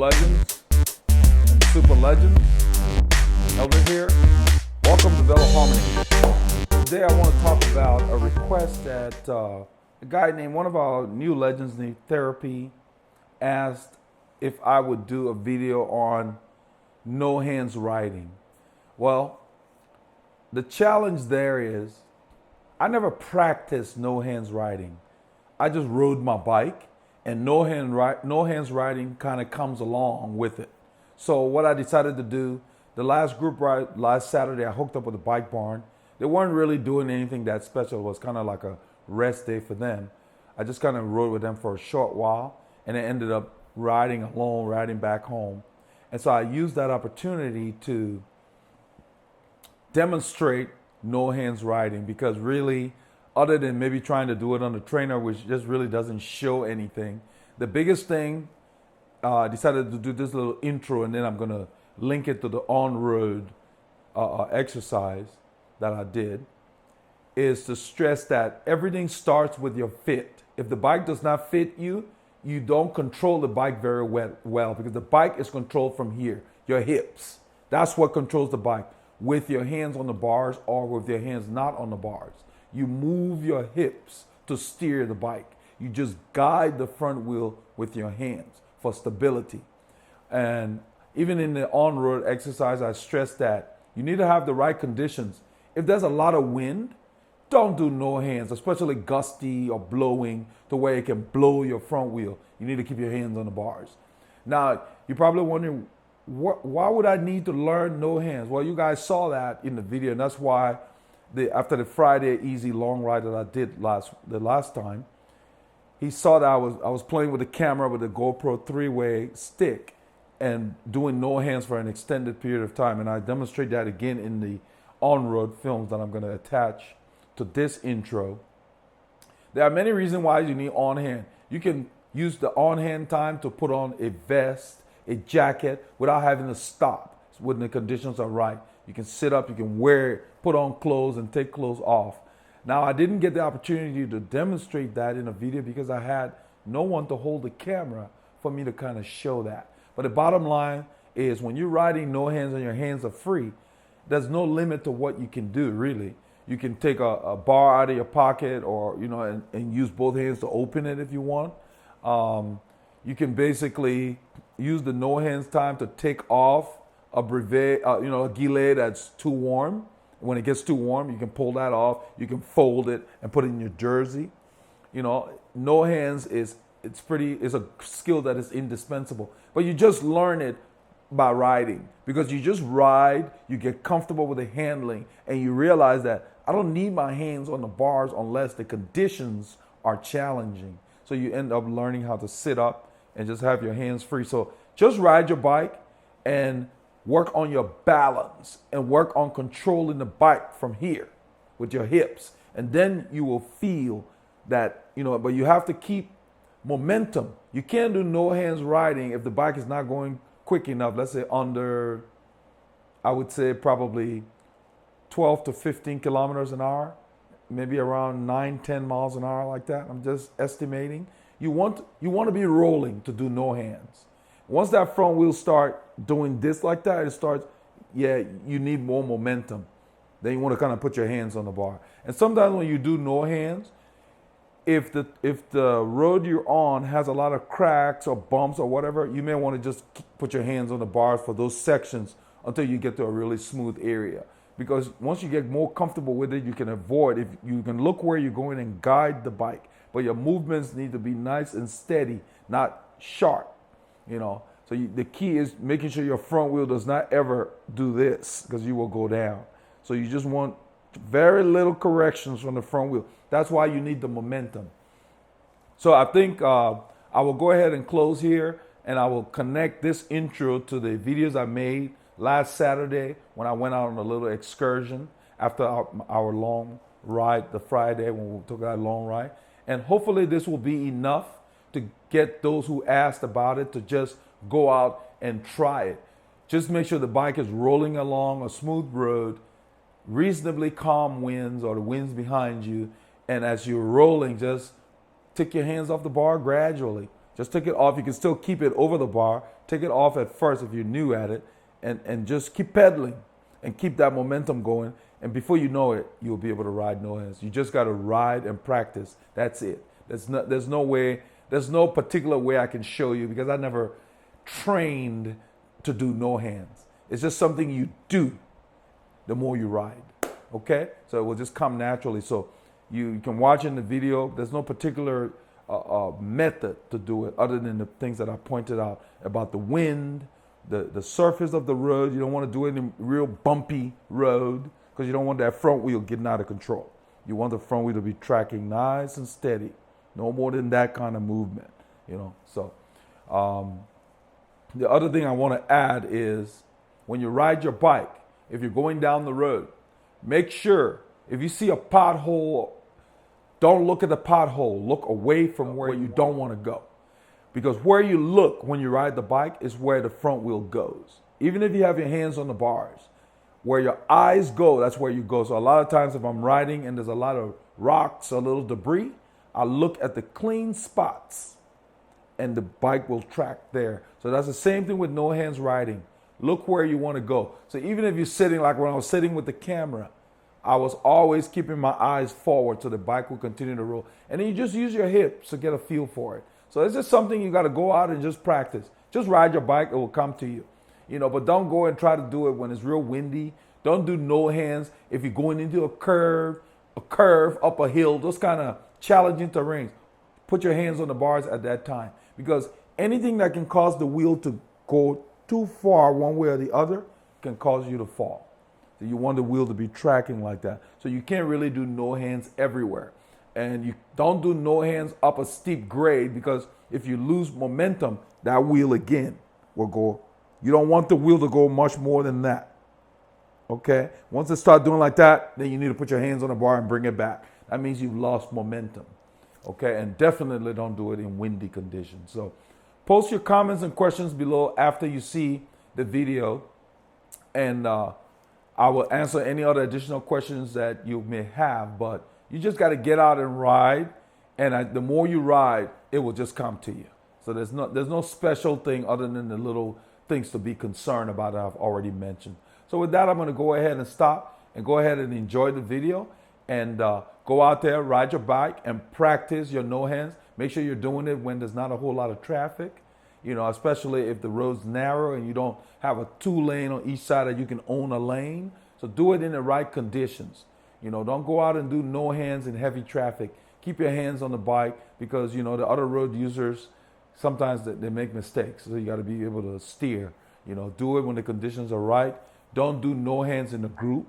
legends and super legends over here. Welcome to Veloharmony. Today I want to talk about a request that a guy named, one of our new legends in therapy, asked if I would do a video on no hands writing. Well, the challenge there is I never practiced no hands writing. I just rode my bike, and no hands writing kind of comes along with it. So what I decided to do, the last group ride last Saturday, I hooked up with a bike barn. They weren't really doing anything that special. It was kind of like a rest day for them. I just kind of rode with them for a short while, and I ended up riding alone, riding back home. And so I used that opportunity to demonstrate no hands riding, because really, other than maybe trying to do it on the trainer, which just really doesn't show anything, the biggest thing, I decided to do this little intro, and then I'm going to link it to the on-road exercise that I did, is to stress that everything starts with your fit. If the bike does not fit you, you don't control the bike very well, because the bike is controlled from here, your hips. That's what controls the bike, with your hands on the bars or with your hands not on the bars. You move your hips to steer the bike. You just guide the front wheel with your hands for stability. And even in the on-road exercise, I stress that you need to have the right conditions. If there's a lot of wind, don't do no hands, especially gusty or blowing to where it can blow your front wheel. You need to keep your hands on the bars. Now, you're probably wondering, why would I need to learn no hands? Well, you guys saw that in the video, and that's why after the Friday easy long ride that I did the last time, he saw that I was playing with the camera with the GoPro 3-way stick and doing no hands for an extended period of time. And I demonstrate that again in the on-road films that I'm going to attach to this intro. There are many reasons why you need on-hand. You can use the on-hand time to put on a vest, a jacket, without having to stop when the conditions are right. You can sit up, you can put on clothes and take clothes off. Now, I didn't get the opportunity to demonstrate that in a video because I had no one to hold the camera for me to kind of show that. But the bottom line is, when you're riding no hands and your hands are free, there's no limit to what you can do, really. You can take a bar out of your pocket, or and use both hands to open it if you want. You can basically use the no hands time to take off a brevet, a gilet that's too warm. When it gets too warm, you can pull that off. You can fold it and put it in your jersey. No hands is a skill that is indispensable. But you just learn it by riding, because you just ride, you get comfortable with the handling, and you realize that I don't need my hands on the bars unless the conditions are challenging. So you end up learning how to sit up and just have your hands free. So just ride your bike and work on your balance and work on controlling the bike from here with your hips. And then you will feel that, but you have to keep momentum. You can't do no hands riding if the bike is not going quick enough. Let's say under, I would say probably 12 to 15 kilometers an hour, maybe around 9-10 miles an hour, like that. I'm just estimating. You want to be rolling to do no hands. Once that front wheel start doing this like that, you need more momentum. Then you want to kind of put your hands on the bar. And sometimes when you do no hands, if the road you're on has a lot of cracks or bumps or whatever, you may want to just put your hands on the bars for those sections until you get to a really smooth area. Because once you get more comfortable with it, you can avoid, if you can look where you're going and guide the bike. But your movements need to be nice and steady, not sharp. So the key is making sure your front wheel does not ever do this, because you will go down. So you just want very little corrections from the front wheel. That's why you need the momentum. So I think I will go ahead and close here, and I will connect this intro to the videos I made last Saturday when I went out on a little excursion after our long ride, the Friday when we took that long ride. And hopefully this will be enough to get those who asked about it to just go out and try it. Just make sure the bike is rolling along a smooth road, reasonably calm winds or the winds behind you. And as you're rolling, just take your hands off the bar gradually. Just take it off. You can still keep it over the bar. Take it off at first if you're new at it, and just keep pedaling and keep that momentum going. And before you know it, you'll be able to ride no hands. You just got to ride and practice. That's it. There's no particular way I can show you because I never trained to do no hands. It's just something you do the more you ride. Okay? So it will just come naturally. So you can watch in the video. There's no particular method to do it other than the things that I pointed out about the wind, the surface of the road. You don't want to do it in a real bumpy road because you don't want that front wheel getting out of control. You want the front wheel to be tracking nice and steady. No more than that kind of movement, So the other thing I want to add is when you ride your bike, if you're going down the road, make sure if you see a pothole, don't look at the pothole. Look away from where you don't want to go. Because where you look when you ride the bike is where the front wheel goes. Even if you have your hands on the bars, where your eyes go, that's where you go. So a lot of times if I'm riding and there's a lot of rocks, a little debris, I look at the clean spots and the bike will track there. So that's the same thing with no hands riding. Look where you want to go. So even if you're sitting, like when I was sitting with the camera, I was always keeping my eyes forward so the bike will continue to roll. And then you just use your hips to get a feel for it. So it's just something you got to go out and just practice. Just ride your bike, it will come to you. But don't go and try to do it when it's real windy. Don't do no hands if you're going into a curve up a hill, those kind of challenging terrains. Put your hands on the bars at that time because anything that can cause the wheel to go too far one way or the other can cause you to fall. So you want the wheel to be tracking like that. So you can't really do no hands everywhere. And you don't do no hands up a steep grade because if you lose momentum, that wheel again will go. You don't want the wheel to go much more than that. Okay? Once it starts doing like that, then you need to put your hands on the bar and bring it back. That means you've lost momentum. Okay? And definitely don't do it in windy conditions. So post your comments and questions below after you see the video. And I will answer any other additional questions that you may have. But you just got to get out and ride. And the more you ride, it will just come to you. So there's no special thing other than the little things to be concerned about that I've already mentioned. So with that, I'm going to go ahead and stop and go ahead and enjoy the video and go out there, ride your bike and practice your no hands. Make sure you're doing it when there's not a whole lot of traffic, especially if the road's narrow and you don't have a 2-lane on each side that you can own a lane. So do it in the right conditions. Don't go out and do no hands in heavy traffic. Keep your hands on the bike because, the other road users, sometimes they make mistakes. So you got to be able to steer. Do it when the conditions are right. Don't do no hands in a group.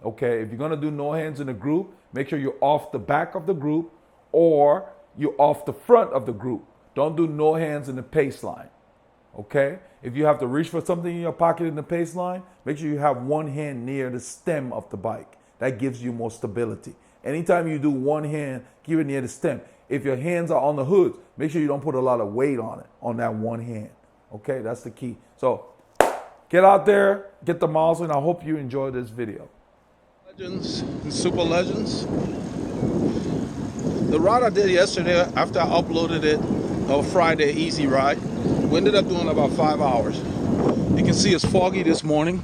Okay, if you're going to do no hands in a group, make sure you're off the back of the group or you're off the front of the group. Don't do no hands in the pace line. Okay? If you have to reach for something in your pocket in the pace line, make sure you have one hand near the stem of the bike. That gives you more stability. Anytime you do one hand, keep it near the stem. If your hands are on the hood, make sure you don't put a lot of weight on it, on that one hand. Okay, that's the key. So get out there, get the miles, and I hope you enjoy this video. Legends and super legends. The ride I did yesterday after I uploaded it on Friday, easy ride, we ended up doing about 5 hours. You can see it's foggy this morning.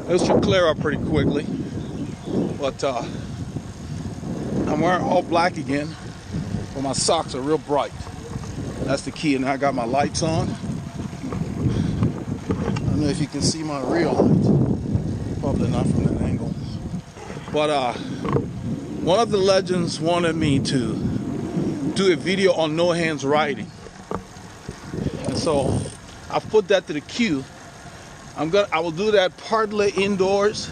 It should clear up pretty quickly. But I'm wearing all black again, but my socks are real bright. That's the key, and I got my lights on. I don't know if you can see my real light. Probably not from that angle. But one of the legends wanted me to do a video on no hands riding. And so I've put that to the queue. I will do that partly indoors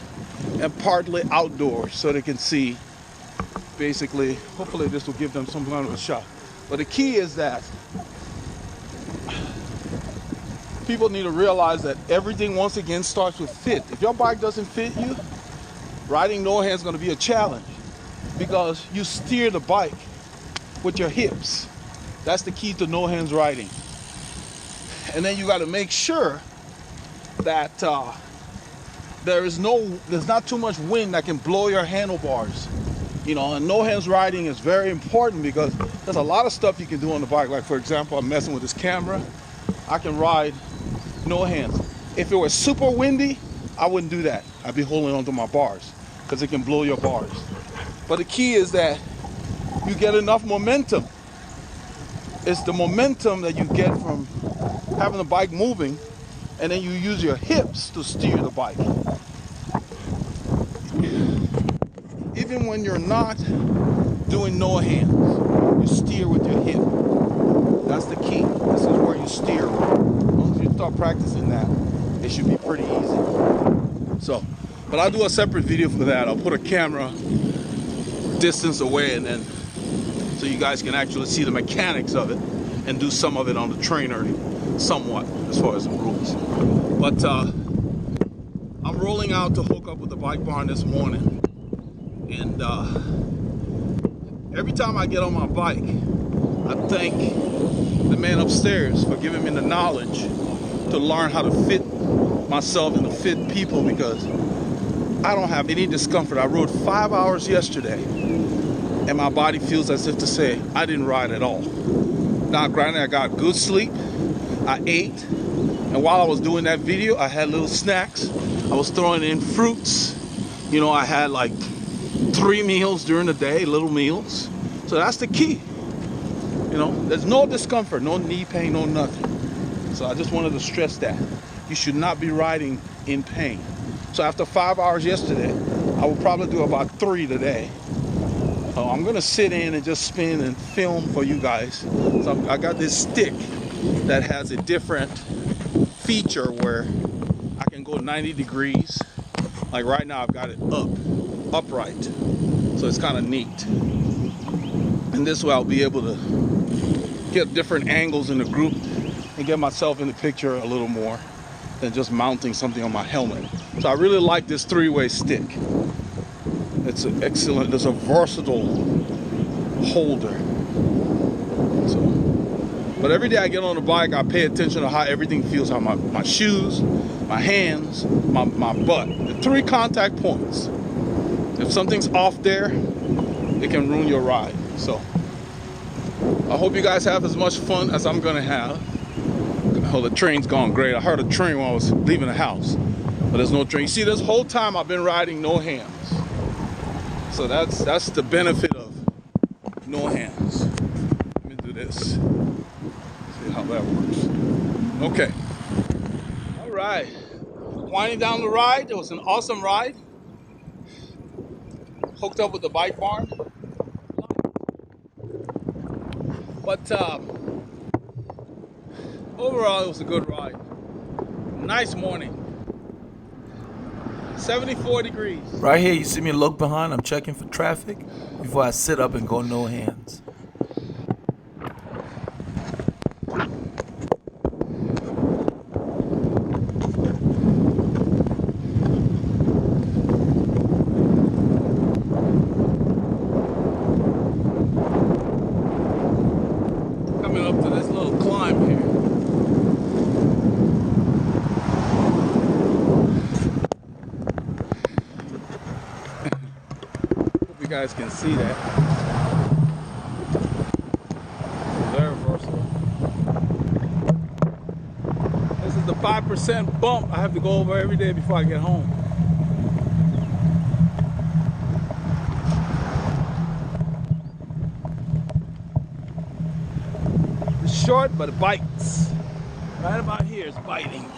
and partly outdoors so they can see. Basically, hopefully this will give them some kind of a shot. But the key is that people need to realize that everything once again starts with fit. If your bike doesn't fit you, riding no hands is going to be a challenge because you steer the bike with your hips. That's the key to no hands riding. And then you got to make sure that there's not too much wind that can blow your handlebars. You know, and no hands riding is very important because there's a lot of stuff you can do on the bike. Like, for example, I'm messing with this camera. I can ride no hands. If it was super windy, I wouldn't do that. I'd be holding onto my bars because it can blow your bars. But the key is that you get enough momentum. It's the momentum that you get from having the bike moving, and then you use your hips to steer the bike. Even when you're not doing no hands, you steer with your hip. That's the key. This is where you steer. As long as you start practicing that, it should be pretty easy. So, but I'll do a separate video for that. I'll put a camera distance away, and then so you guys can actually see the mechanics of it and do some of it on the trainer somewhat as far as the rules. But I'm rolling out to hook up with the bike barn this morning. And every time I get on my bike, I thank the man upstairs for giving me the knowledge to learn how to fit myself and to fit people, because I don't have any discomfort. I rode 5 hours yesterday, and my body feels as if to say, I didn't ride at all. Now, granted, I got good sleep. I ate. And while I was doing that video, I had little snacks. I was throwing in fruits. You know, I had like 3 meals during the day, little meals. So that's the key. You know, there's no discomfort, no knee pain, no nothing. So I just wanted to stress that. You should not be riding in pain. So after 5 hours yesterday, I will probably do about 3 today. So I'm gonna sit in and just spin and film for you guys. So I got this stick that has a different feature where I can go 90 degrees. Like right now, I've got it upright. So it's kind of neat. And this way I'll be able to get different angles in the group and get myself in the picture a little more than just mounting something on my helmet. So I really like this 3-way stick. It's an excellent, it's a versatile holder. So, but every day I get on the bike, I pay attention to how everything feels, how my shoes, my hands, my butt. The 3 contact points. If something's off there, it can ruin your ride. So I hope you guys have as much fun as I'm gonna have. Oh, the train's gone great. I heard a train when I was leaving the house, but there's no train. You see, this whole time I've been riding no hands. So that's the benefit of no hands. Let me do this. See how that works. Okay. All right. Winding down the ride. It was an awesome ride. Hooked up with the bike barn. But overall, it was a good ride. Nice morning. 74 degrees. Right here, you see me look behind. I'm checking for traffic before I sit up and go no hands. Coming up to this little climb here. You guys can see that. Very versatile. This is the 5% bump I have to go over every day before I get home. It's short, but it bites. Right about here, it's biting.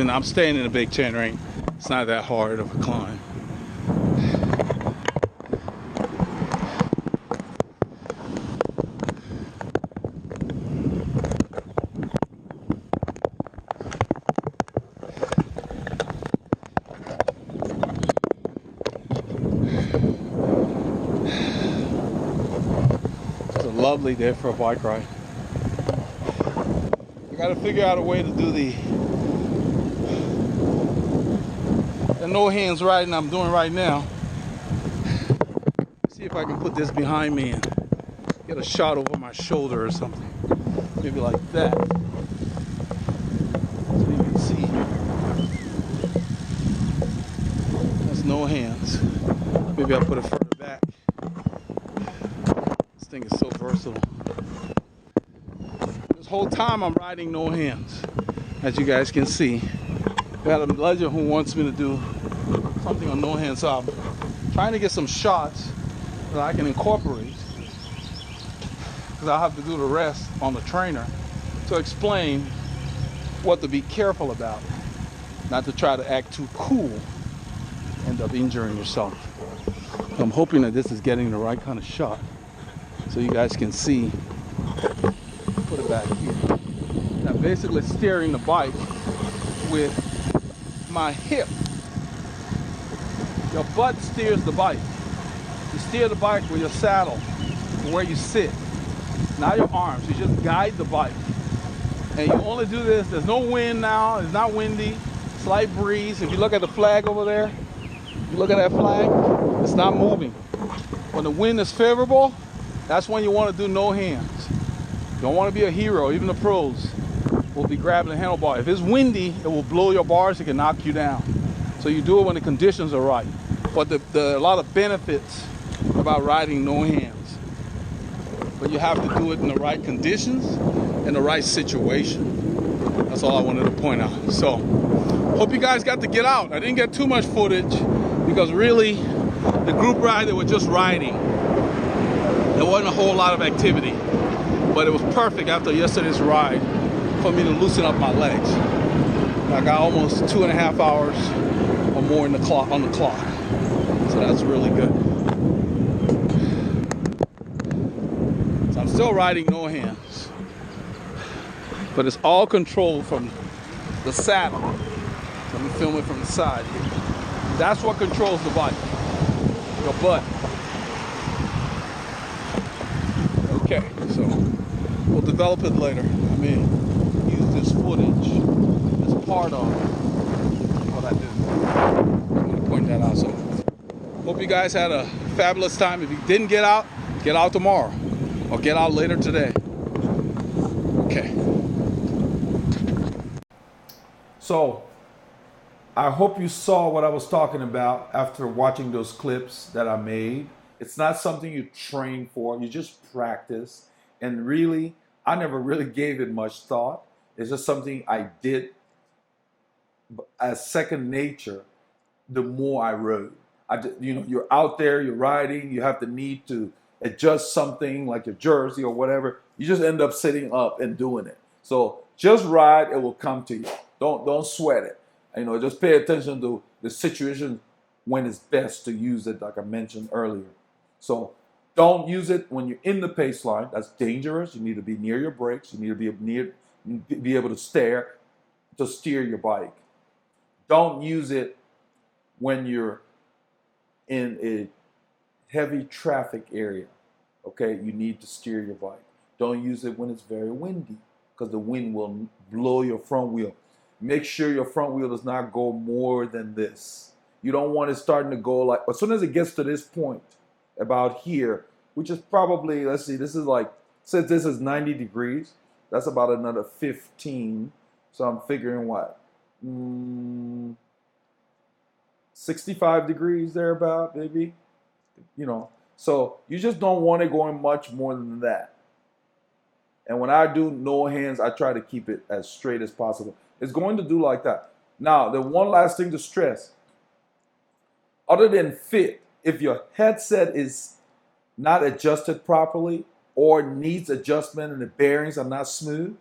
I'm staying in a big chain ring. It's not that hard of a climb. It's a lovely day for a bike ride. I gotta figure out a way to do the no hands riding I'm doing right now. See if I can put this behind me and get a shot over my shoulder or something. Maybe like that. So you can see no hands. Maybe I'll put it further back. This thing is so versatile. This whole time I'm riding no hands, as you guys can see. We got a legend who wants me to do something on no hands, so I'm trying to get some shots that I can incorporate, because I'll have to do the rest on the trainer to explain what to be careful about, not to try to act too cool, end up injuring yourself. I'm hoping that this is getting the right kind of shot so you guys can see. Put it back here. I'm basically steering the bike with my hip. Your butt steers the bike. You steer the bike with your saddle, where you sit, not your arms. You just guide the bike. And you only do this, there's no wind now, it's not windy, slight breeze. If you look at the flag over there, you look at that flag, it's not moving. When the wind is favorable, that's when you want to do no hands. You don't want to be a hero. Even the pros will be grabbing the handlebar. If it's windy, it will blow your bars, it can knock you down. So you do it when the conditions are right. But a lot of benefits about riding no hands. But you have to do it in the right conditions, in the right situation. That's all I wanted to point out. So, hope you guys got to get out. I didn't get too much footage because really, the group ride, they were just riding. There wasn't a whole lot of activity, but it was perfect after yesterday's ride for me to loosen up my legs. I got almost 2.5 hours or more on the clock, so that's really good. So I'm still riding no hands, but it's all controlled from the saddle. Let me film it from the side here. That's what controls the bike, your butt. Okay, so we'll develop it later. I may use this footage as part of what I do. I'm going to point that out. So hope you guys had a fabulous time. If you didn't get out tomorrow or get out later today. Okay. So I hope you saw what I was talking about after watching those clips that I made. It's not something you train for, you just practice. And really, I never really gave it much thought. It's just something I did as second nature the more I rode. You're out there, you're riding, you have the need to adjust something like your jersey or whatever. You just end up sitting up and doing it. So just ride, it will come to you. Don't sweat it. Just pay attention to the situation when it's best to use it, like I mentioned earlier. So don't use it when you're in the pace line. That's dangerous. You need to be near your brakes. You need to be able to steer your bike. Don't use it when you're in a heavy traffic area. Okay, you need to steer your bike. Don't use it when it's very windy, because the wind will blow your front wheel. Make sure your front wheel does not go more than this. You don't want it starting to go like, as soon as it gets to this point, about here, which is probably, let's see, this is like, since this is 90 degrees, that's about another 15. So I'm figuring what? 65 degrees thereabout, maybe. So you just don't want it going much more than that. And when I do no hands, I try to keep it as straight as possible. It's going to do like that. Now, the one last thing to stress, other than fit, if your headset is not adjusted properly or needs adjustment and the bearings are not smooth,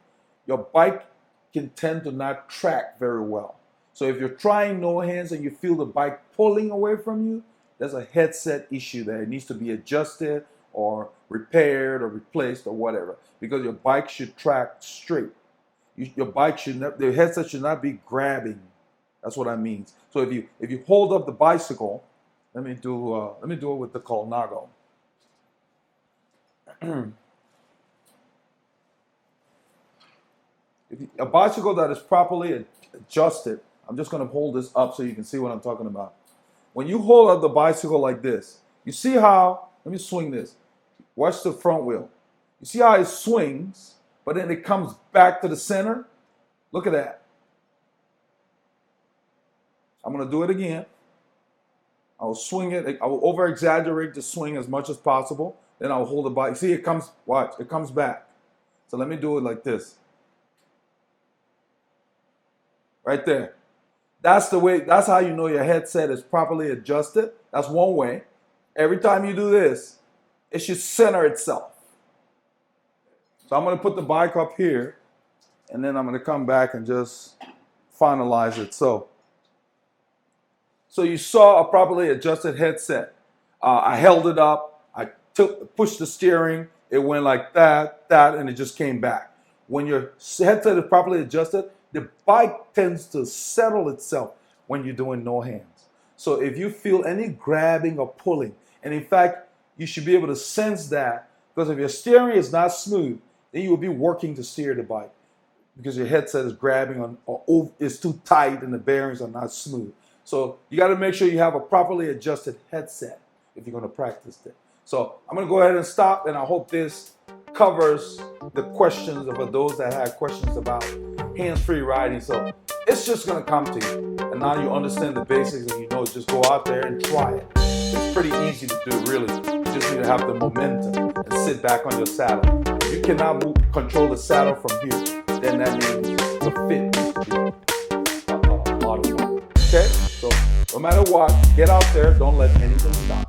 your bike can tend to not track very well. So if you're trying no hands and you feel the bike pulling away from you, there's a headset issue there. It needs to be adjusted or repaired or replaced or whatever, because your bike should track straight. Your bike should not, the headset should not be grabbing. That's what I mean. So if you hold up the bicycle, let me do it with the Colnago. A bicycle that is properly adjusted, I'm just going to hold this up so you can see what I'm talking about. When you hold up the bicycle like this, you see how, let me swing this. Watch the front wheel. You see how it swings, but then it comes back to the center? Look at that. I'm going to do it again. I'll swing it. I will over exaggerate the swing as much as possible. Then I'll hold the bike. See, it comes, watch, it comes back. So let me do it like this. Right there. That's the way, that's how you know your headset is properly adjusted. That's one way. Every time you do this, it should center itself. So I'm going to put the bike up here, and then I'm going to come back and just finalize it. So you saw a properly adjusted headset. I held it up. I pushed the steering. It went like that, and it just came back. When your headset is properly adjusted, the bike tends to settle itself when you're doing no hands. So if you feel any grabbing or pulling, and in fact, you should be able to sense that, because if your steering is not smooth, then you will be working to steer the bike because your headset is grabbing on or is too tight and the bearings are not smooth. So you got to make sure you have a properly adjusted headset if you're going to practice that. So I'm going to go ahead and stop, and I hope this covers the questions of those that had questions about hands-free riding. So it's just going to come to you, and now you understand the basics, and you know, just go out there and try it. It's pretty easy to do, really. You just need to have the momentum and sit back on your saddle. If you cannot control the saddle from here, then that means the fit needs to be modified. Okay? So no matter what, get out there. Don't let anything stop.